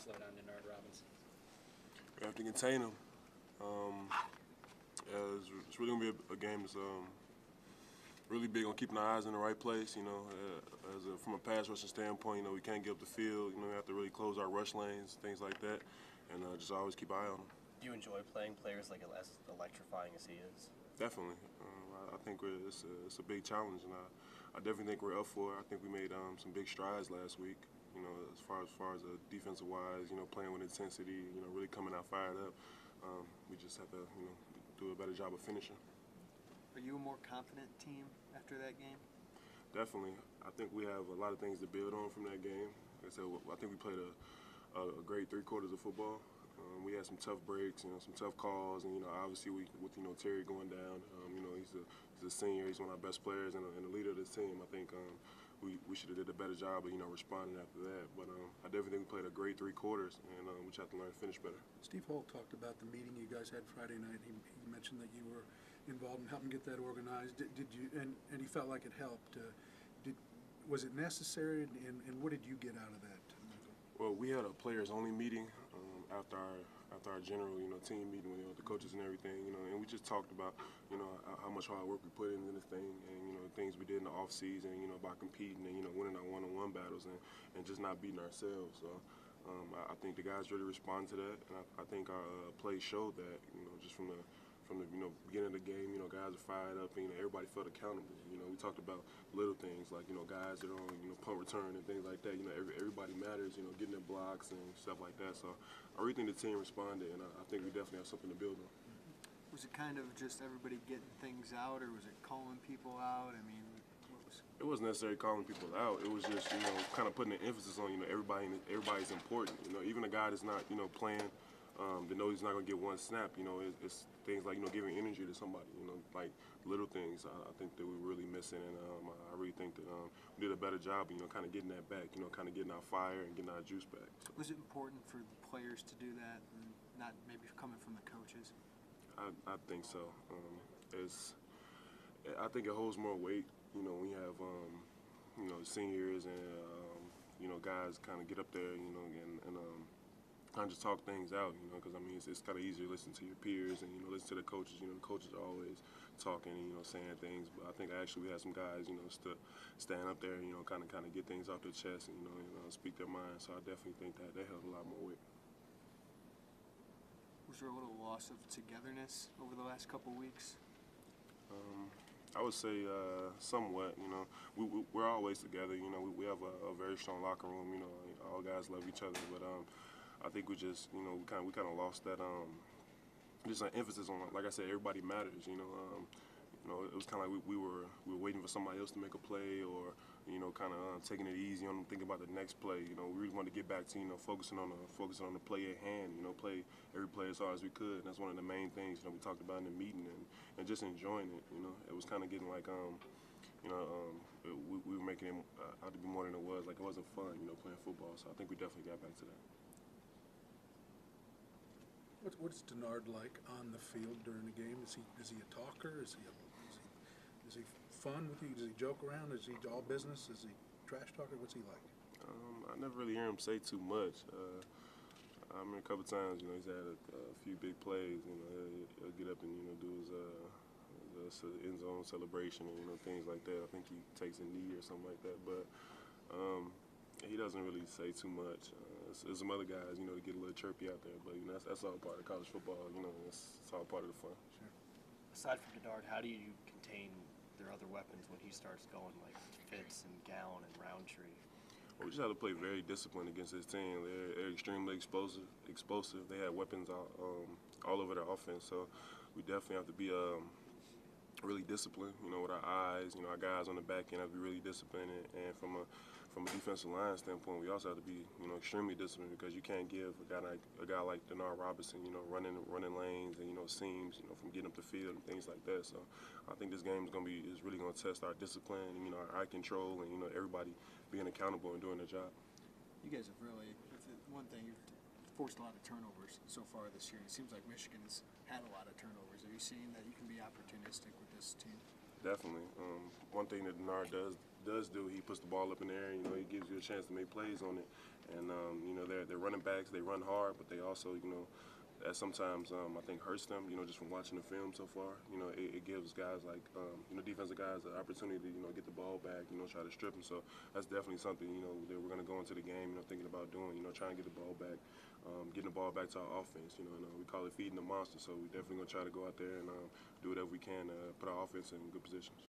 slow down Denard Robinson? We have to contain him. It's really gonna be a game that's really big on keeping our eyes in the right place. From a pass rushing standpoint, we can't get up the field. We have to really close our rush lanes, things like that, and just always keep an eye on them. Do you enjoy playing players like as electrifying as he is? Definitely. I think it's a big challenge, and I definitely think we're up for it. I think we made some big strides last week. As far as defensive wise, playing with intensity, really coming out fired up. We just have to, do a better job of finishing. Are you a more confident team after that game? Definitely. I think we have a lot of things to build on from that game. Like I said, I think we played a great 3 quarters of football. We had some tough breaks, some tough calls, and obviously with Terry going down, he's a senior, he's one of our best players and a leader of this team. I think we should have did a better job of responding after that. But I definitely think we played a great 3 quarters, and we just have to learn to finish better. Steve Holt talked about the meeting you guys had Friday night. He mentioned that you were involved in helping get that organized. Did you? And he felt like it helped. Was it necessary, and what did you get out of that? Well, we had a players-only meeting after our general, team meeting with the coaches and everything, and we just talked about, how much hard work we put into this thing, and things we did in the off season, about competing and winning our one-on-one battles and just not beating ourselves. So I think the guys really responded to that, and I think our play showed that, just from the beginning of the game, guys are fired up, and everybody felt accountable. We talked about little things like, guys that are on, punt return and things like that. Everybody matters, getting their blocks and stuff like that. So I really think the team responded, and I think we definitely have something to build on. Was it kind of just everybody getting things out, or was it calling people out? I mean, It wasn't necessarily calling people out. It was just, kind of putting an emphasis on, everybody's important. Even a guy that's not, playing, to know he's not going to get one snap, it's things like, giving energy to somebody, like little things I think that we're really missing, and I really think that we did a better job, kind of getting that back, kind of getting our fire and getting our juice back. So. Was it important for the players to do that, and not maybe coming from the coaches? I think so. I think it holds more weight, when you have, seniors and, guys kind of get up there, and kind of just talk things out, because it's kind of easier to listen to your peers and listen to the coaches. The coaches are always talking and saying things, but I think actually we had some guys stand up there, kind of get things off their chest and speak their mind. So I definitely think that held a lot more weight. Was there a little loss of togetherness over the last couple weeks? I would say somewhat. We're always together. We have a very strong locker room. All guys love each other, but I think we just, we kind of lost that, just an emphasis on, like I said, everybody matters. It was kind of like we were waiting for somebody else to make a play, or kind of taking it easy on thinking about the next play. We really wanted to get back to focusing on the play at hand. Play every play as hard as we could. And that's one of the main things we talked about in the meeting, and just enjoying it. It was kind of getting like we were making it out to be more than it was. Like it wasn't fun, playing football. So I think we definitely got back to that. What's Denard like on the field during the game? Is he a talker? Is he fun with you? Does he joke around? Is he all business? Is he trash talker? What's he like? I never really hear him say too much. I mean, a couple times, he's had a few big plays. He'll get up and do his end zone celebration and things like that. I think he takes a knee or something like that, but he doesn't really say too much. There's some other guys, to get a little chirpy out there, but that's all part of college football. It's all part of the fun. Sure. Aside from Denard, how do you contain their other weapons when he starts going, like Fitz and Gowan and Roundtree? Well, we just have to play very disciplined against his team. They're extremely explosive. They have weapons all over their offense, so we definitely have to be really disciplined, with our eyes. Our guys on the back end have to be really disciplined, and from a defensive line standpoint, we also have to be, extremely disciplined, because you can't give a guy like Denard Robinson, running lanes and seams, from getting up the field and things like that. So I think this game is really going to test our discipline, and our eye control, and everybody being accountable and doing their job. You guys have really, one thing, you've forced a lot of turnovers so far this year. It seems like Michigan's had a lot of turnovers. Are you seeing that you can be opportunistic with this team? Definitely. One thing that Denard does do, he puts the ball up in the air. You know, he gives you a chance to make plays on it. And you know, they're running backs. They run hard, but they also, you know, that sometimes I think hurts them. You know, just from watching the film so far. You know, it gives guys like you know, defensive guys the opportunity to, you know, get the ball back. You know, try to strip them. So that's definitely something, you know, that we're going to go into the game, you know, thinking about doing. You know, trying to get the ball back, getting the ball back to our offense. You know, and, we call it feeding the monster. So we definitely going to try to go out there and do whatever we can to put our offense in good positions.